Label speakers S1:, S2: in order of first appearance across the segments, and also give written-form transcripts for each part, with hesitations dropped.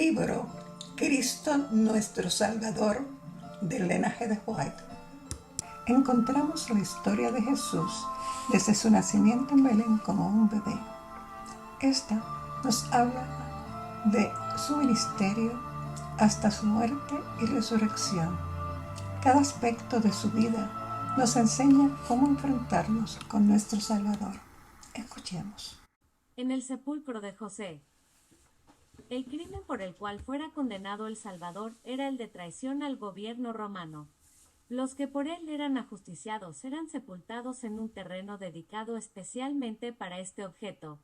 S1: libro Cristo nuestro Salvador del linaje de White, encontramos la historia de Jesús desde su nacimiento en Belén como un bebé. Esta nos habla de su ministerio hasta su muerte y resurrección. Cada aspecto de su vida nos enseña cómo enfrentarnos con nuestro Salvador. Escuchemos.
S2: En el sepulcro de José. El crimen por el cual fuera condenado el Salvador era el de traición al gobierno romano. Los que por él eran ajusticiados eran sepultados en un terreno dedicado especialmente para este objeto.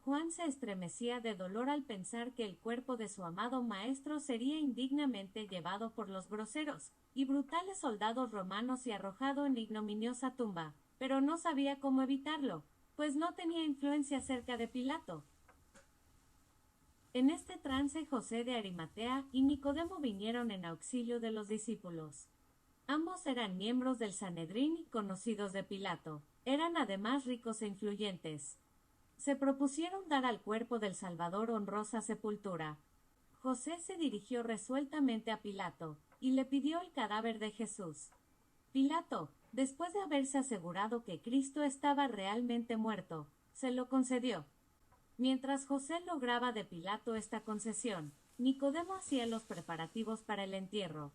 S2: Juan se estremecía de dolor al pensar que el cuerpo de su amado maestro sería indignamente llevado por los groseros y brutales soldados romanos y arrojado en ignominiosa tumba, pero no sabía cómo evitarlo, pues no tenía influencia cerca de Pilato. En este trance José de Arimatea y Nicodemo vinieron en auxilio de los discípulos. Ambos eran miembros del Sanedrín y conocidos de Pilato. Eran además ricos e influyentes. Se propusieron dar al cuerpo del Salvador honrosa sepultura. José se dirigió resueltamente a Pilato, y le pidió el cadáver de Jesús. Pilato, después de haberse asegurado que Cristo estaba realmente muerto, se lo concedió. Mientras José lograba de Pilato esta concesión, Nicodemo hacía los preparativos para el entierro.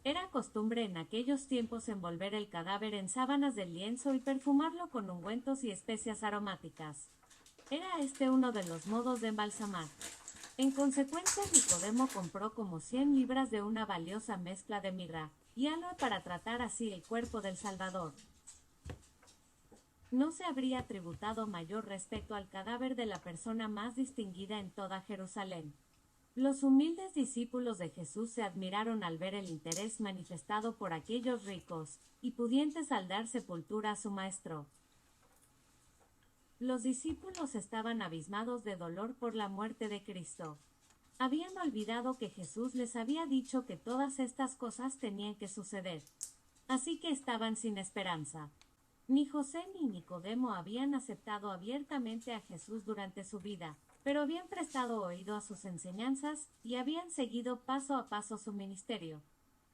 S2: Era costumbre en aquellos tiempos envolver el cadáver en sábanas de lienzo y perfumarlo con ungüentos y especias aromáticas. Era este uno de los modos de embalsamar. En consecuencia, Nicodemo compró como 100 libras de una valiosa mezcla de mirra y aloe para tratar así el cuerpo del Salvador. No se habría tributado mayor respeto al cadáver de la persona más distinguida en toda Jerusalén. Los humildes discípulos de Jesús se admiraron al ver el interés manifestado por aquellos ricos y pudientes al dar sepultura a su maestro. Los discípulos estaban abismados de dolor por la muerte de Cristo. Habían olvidado que Jesús les había dicho que todas estas cosas tenían que suceder. Así que estaban sin esperanza. Ni José ni Nicodemo habían aceptado abiertamente a Jesús durante su vida, pero habían prestado oído a sus enseñanzas y habían seguido paso a paso su ministerio.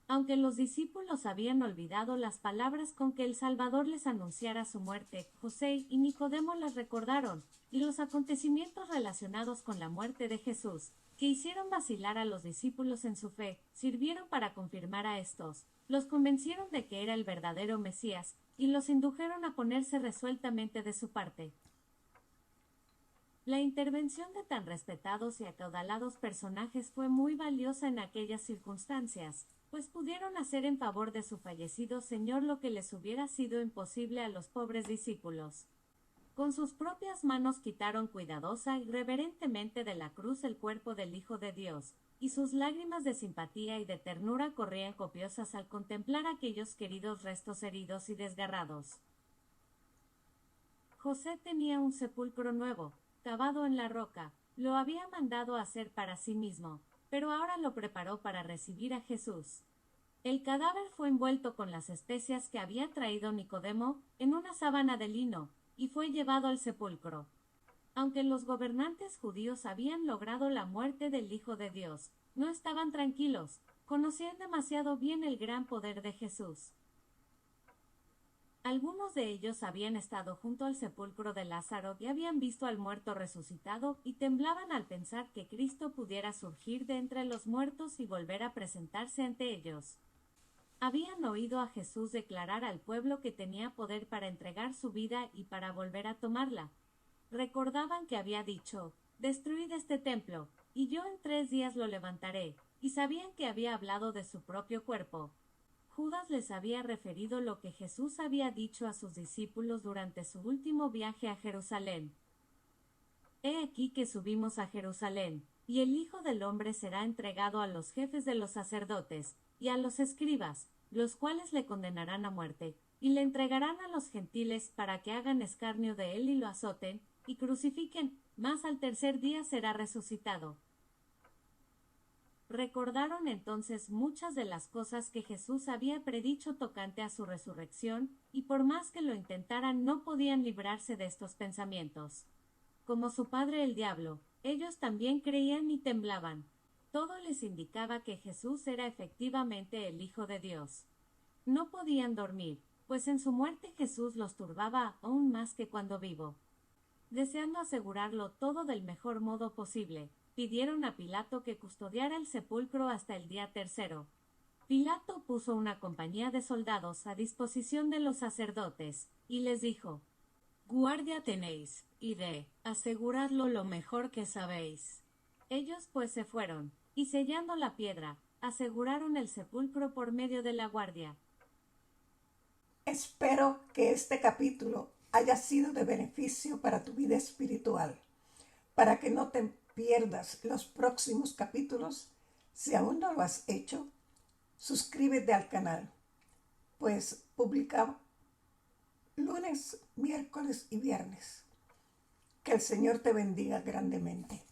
S2: Aunque los discípulos habían olvidado las palabras con que el Salvador les anunciara su muerte, José y Nicodemo las recordaron, y los acontecimientos relacionados con la muerte de Jesús, que hicieron vacilar a los discípulos en su fe, sirvieron para confirmar a estos, los convencieron de que era el verdadero Mesías, y los indujeron a ponerse resueltamente de su parte. La intervención de tan respetados y acaudalados personajes fue muy valiosa en aquellas circunstancias, pues pudieron hacer en favor de su fallecido Señor lo que les hubiera sido imposible a los pobres discípulos. Con sus propias manos quitaron cuidadosa y reverentemente de la cruz el cuerpo del Hijo de Dios, y sus lágrimas de simpatía y de ternura corrían copiosas al contemplar aquellos queridos restos heridos y desgarrados. José tenía un sepulcro nuevo, cavado en la roca, lo había mandado hacer para sí mismo, pero ahora lo preparó para recibir a Jesús. El cadáver fue envuelto con las especias que había traído Nicodemo en una sábana de lino, y fue llevado al sepulcro. Aunque los gobernantes judíos habían logrado la muerte del Hijo de Dios, no estaban tranquilos, conocían demasiado bien el gran poder de Jesús. Algunos de ellos habían estado junto al sepulcro de Lázaro y habían visto al muerto resucitado y temblaban al pensar que Cristo pudiera surgir de entre los muertos y volver a presentarse ante ellos. Habían oído a Jesús declarar al pueblo que tenía poder para entregar su vida y para volver a tomarla. Recordaban que había dicho, «Destruid este templo, y yo en 3 días lo levantaré», y sabían que había hablado de su propio cuerpo. Judas les había referido lo que Jesús había dicho a sus discípulos durante su último viaje a Jerusalén. «He aquí que subimos a Jerusalén, y el Hijo del Hombre será entregado a los jefes de los sacerdotes, y a los escribas, los cuales le condenarán a muerte, y le entregarán a los gentiles para que hagan escarnio de él y lo azoten, y crucifiquen, mas al 3er día será resucitado». Recordaron entonces muchas de las cosas que Jesús había predicho tocante a su resurrección, y por más que lo intentaran no podían librarse de estos pensamientos. Como su padre el diablo, Ellos también creían y temblaban. Todo les indicaba que Jesús era efectivamente el Hijo de Dios. No podían dormir, pues en su muerte Jesús los turbaba aún más que cuando vivo. Deseando asegurarlo todo del mejor modo posible, pidieron a Pilato que custodiara el sepulcro hasta el día tercero. Pilato puso una compañía de soldados a disposición de los sacerdotes, y les dijo: «Guardia tenéis, y aseguradlo lo mejor que sabéis». Ellos pues se fueron, y sellando la piedra, aseguraron el sepulcro por medio de la guardia.
S1: Espero que este capítulo haya sido de beneficio para tu vida espiritual. Para que no te pierdas los próximos capítulos, si aún no lo has hecho, suscríbete al canal, pues publicamos lunes, miércoles y viernes. Que el Señor te bendiga grandemente.